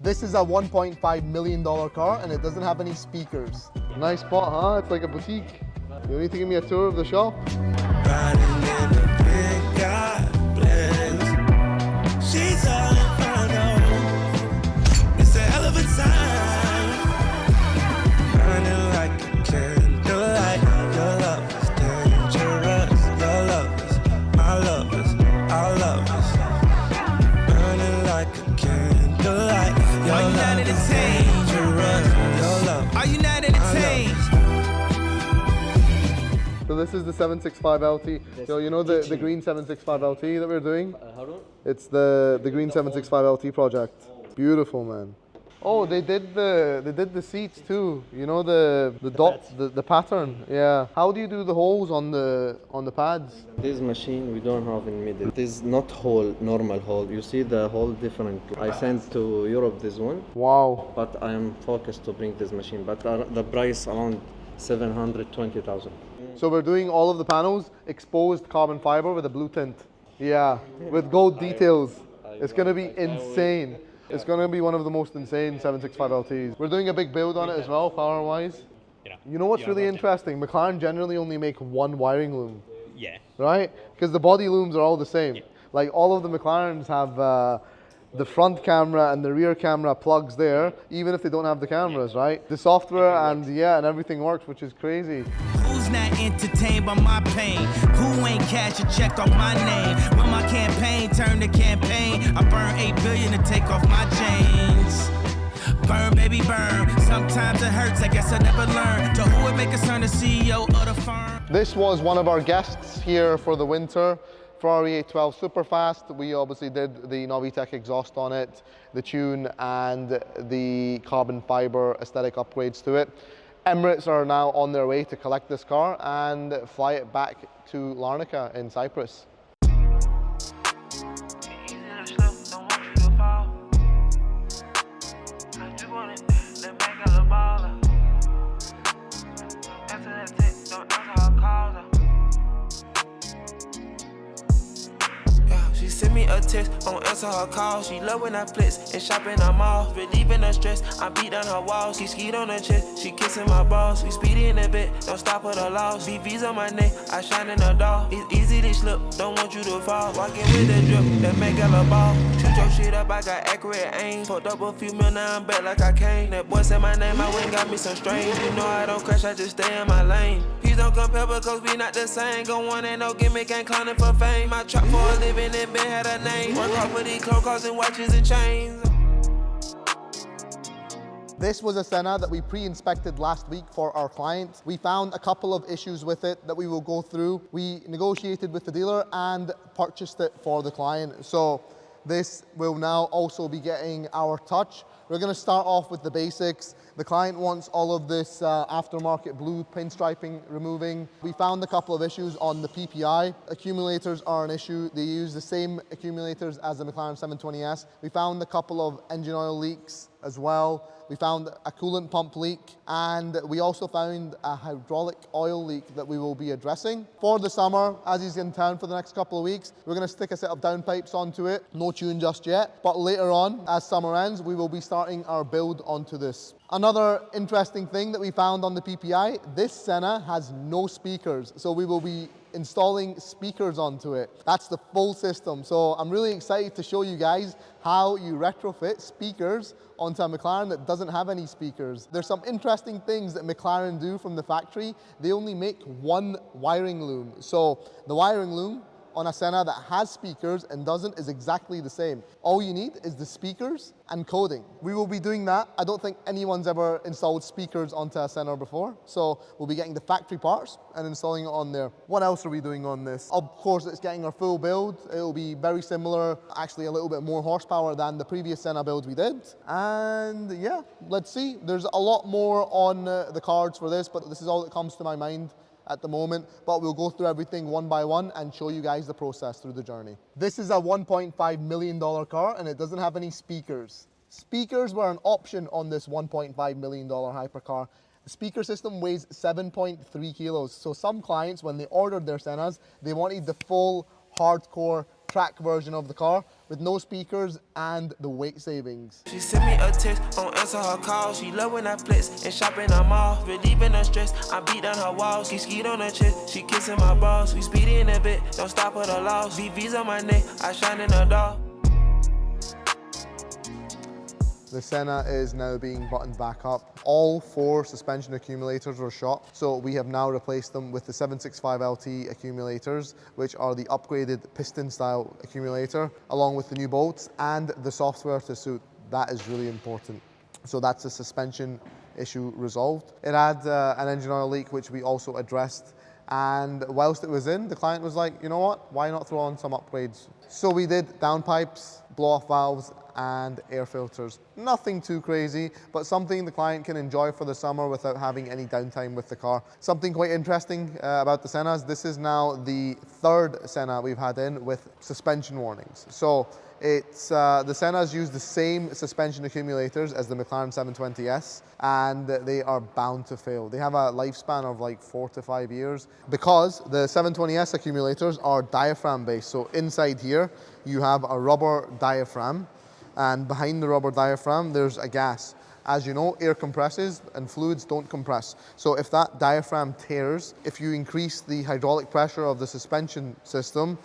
This is a $1.5 million car and it doesn't have any speakers. Nice spot, huh? It's like a boutique. You need to give me a tour of the shop? Riding in the big Goblins. She's all in front of. It's a hell of a time. Burning like a candlelight. Your love is dangerous. Your love is, my love is, our love is. Burning like a candlelight. Your love is dangerous. Your love. Are you not entertained? So this is the 765 LT. So you know the green 765 LT that we're doing? It's the green 765 LT project. Beautiful, man. Oh, they did the seats too. You know the pattern. Yeah. How do you do the holes on the pads? This machine we don't have in middle. It is not hole, normal hole. You see the hole different. I sent to Europe this one. Wow. But I am focused to bring this machine. But the price around 720,000. So we're doing all of the panels exposed carbon fiber with a blue tint. Yeah, with gold details. It's gonna be insane. It's gonna be one of the most insane 765 LTs. We're doing a big build on it as well, power-wise. Yeah. You know what's really interesting? McLaren generally only make one wiring loom. Yeah. Right? Because the body looms are all the same. Like all of the McLarens have the front camera and the rear camera plugs there, even if they don't have the cameras, right? The software and everything works, which is crazy. Who's not entertained by my pain? Who ain't cash a check off my name? When my campaign turned to campaign, I burned 8 billion to take off my chains. Burn, baby, burn. Sometimes it hurts, I guess I never learned. To who would make us turn the CEO of the firm? This was one of our guests here for the winter. Ferrari 812 Superfast. We obviously did the Novitec exhaust on it, the tune and the carbon fiber aesthetic upgrades to it. Emirates are now on their way to collect this car and fly it back to Larnaca in Cyprus. She send me a text, don't answer her call. She love when I flex and shop in her mall. Relieving her stress, I beat down her walls. She skied on her chest, she kissing my balls. We speedy in the bed, don't stop at the loss. BV's on my neck, I shine in the dark. It's easy to slip, don't want you to fall. Walking with the drip, that make a ball. Shoot your shit up, I got accurate aim. Fucked up a few mil, now I'm back like I came. That boy said my name, I went got me some strange. You know I don't crash, I just stay in my lane. Please don't compare because we not the same. Go on, ain't no gimmick, ain't clowning for fame. I trap for a living and been had a name. Work hard for these clothes, cars and watches and chains. This was a Senna that we pre-inspected last week for our client. We found a couple of issues with it that we will go through. We negotiated with the dealer and purchased it for the client. So this will now also be getting our touch. We're going to start off with the basics. The client wants all of this aftermarket blue pinstriping removing. We found a couple of issues on the PPI. Accumulators are an issue. They use the same accumulators as the McLaren 720S. We found a couple of engine oil leaks as well. We found a coolant pump leak, and we also found a hydraulic oil leak that we will be addressing. For the summer, as he's in town for the next couple of weeks, we're going to stick a set of downpipes onto it. No tune just yet, but later on, as summer ends, we will be starting our build onto this. Another interesting thing that we found on the PPI, this Senna has no speakers, so we will be installing speakers onto it. That's the full system. So I'm really excited to show you guys how you retrofit speakers onto a McLaren that doesn't have any speakers. There's some interesting things that McLaren do from the factory. They only make one wiring loom. So the wiring loom on a Senna that has speakers and doesn't is exactly the same. All you need is the speakers and coding. We will be doing that. I don't think anyone's ever installed speakers onto a Senna before. So we'll be getting the factory parts and installing it on there. What else are we doing on this? Of course, it's getting our full build. It'll be very similar, actually a little bit more horsepower than the previous Senna build we did. And yeah, let's see. There's a lot more on the cards for this, but this is all that comes to my mind at the moment, but we'll go through everything one by one and show you guys the process through the journey. This is a $1.5 million car and it doesn't have any speakers. Speakers were an option on this $1.5 million hypercar. The speaker system weighs 7.3 kilos. So some clients, when they ordered their Sennas, they wanted the full hardcore track version of the car with no speakers and the weight savings. She sent me a text, don't answer her call. She love when I flex and shop in her mall. Relieving her stress, I beat down her walls. She skied on her chest, she kissing my balls. We speedy in a bit, don't stop at the loss. VV's on my neck, I shine in the dark. The Senna is now being buttoned back up. All 4 suspension accumulators were shot, so we have now replaced them with the 765LT accumulators, which are the upgraded piston style accumulator, along with the new bolts and the software to suit. That is really important. So that's a suspension issue resolved. It had an engine oil leak, which we also addressed. And whilst it was in, the client was like, you know what, why not throw on some upgrades? So we did downpipes, blow-off valves, and air filters. Nothing too crazy, but something the client can enjoy for the summer without having any downtime with the car. Something quite interesting about the Sennas, this is now the 3rd Senna we've had in with suspension warnings. So it's the Sennas use the same suspension accumulators as the Mclaren 720S, and they are bound to fail. They have a lifespan of like 4 to 5 years because the 720S accumulators are diaphragm based. So inside here, you have a rubber diaphragm, and behind the rubber diaphragm, there's a gas. As you know, air compresses and fluids don't compress. So if that diaphragm tears, if you increase the hydraulic pressure of the suspension system,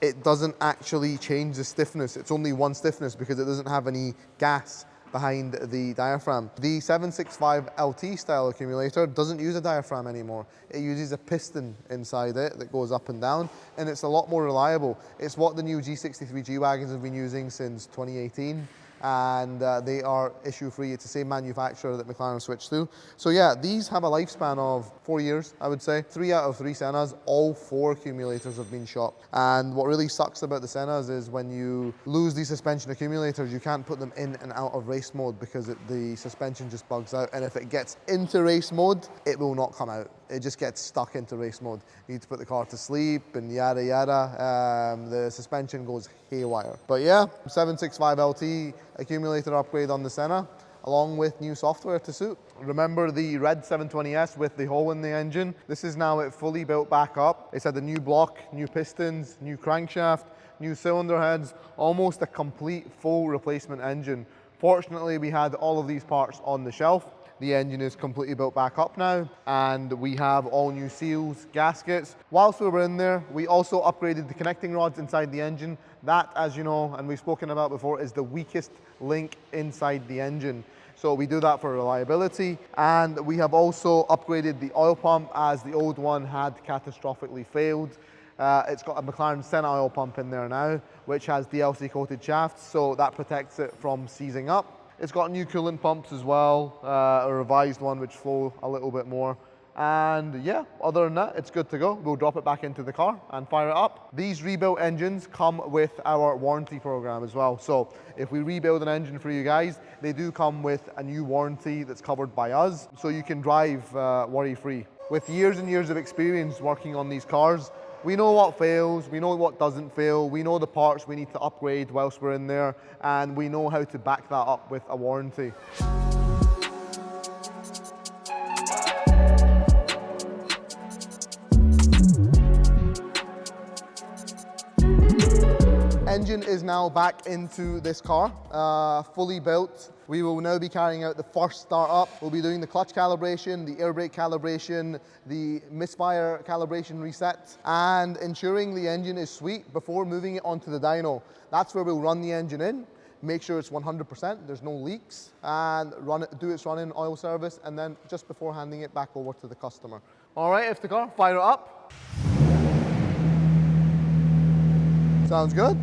it doesn't actually change the stiffness. It's only one stiffness because it doesn't have any gas behind the diaphragm. The 765LT style accumulator doesn't use a diaphragm anymore. It uses a piston inside it that goes up and down, and it's a lot more reliable. It's what the new G63 G-Wagons have been using since 2018. And they are issue-free. It's the same manufacturer that McLaren switched to. So yeah, these have a lifespan of 4 years, I would say. 3 out of 3 Sennas, all 4 accumulators have been shot. And what really sucks about the Sennas is when you lose these suspension accumulators, you can't put them in and out of race mode because the suspension just bugs out. And if it gets into race mode, it will not come out. It just gets stuck into race mode. You need to put the car to sleep and yada yada. The suspension goes haywire. But yeah, 765LT accumulator upgrade on the Senna, along with new software to suit. Remember the red 720S with the hole in the engine? This is now it fully built back up. It's had a new block, new pistons, new crankshaft, new cylinder heads, almost a complete full replacement engine. Fortunately, we had all of these parts on the shelf. The engine is completely built back up now, and we have all new seals, gaskets. Whilst we were in there, we also upgraded the connecting rods inside the engine. That, as you know, and we've spoken about before, is the weakest link inside the engine. So we do that for reliability, and we have also upgraded the oil pump as the old one had catastrophically failed. It's got a McLaren Senna oil pump in there now, which has DLC coated shafts, so that protects it from seizing up. It's got new coolant pumps as well, a revised one which flow a little bit more. And yeah, other than that, it's good to go. We'll drop it back into the car and fire it up. These rebuilt engines come with our warranty program as well. So if we rebuild an engine for you guys, they do come with a new warranty that's covered by us, so you can drive worry-free. With years and years of experience working on these cars, we know what fails, we know what doesn't fail, we know the parts we need to upgrade whilst we're in there, and we know how to back that up with a warranty. Engine is now back into this car, fully built. We will now be carrying out the first startup. We'll be doing the clutch calibration, the air brake calibration, the misfire calibration reset, and ensuring the engine is sweet before moving it onto the dyno. That's where we'll run the engine in, make sure it's 100%, there's no leaks, and do its run-in oil service, and then just before handing it back over to the customer. All right, Iftikhar, fire it up. Sounds good.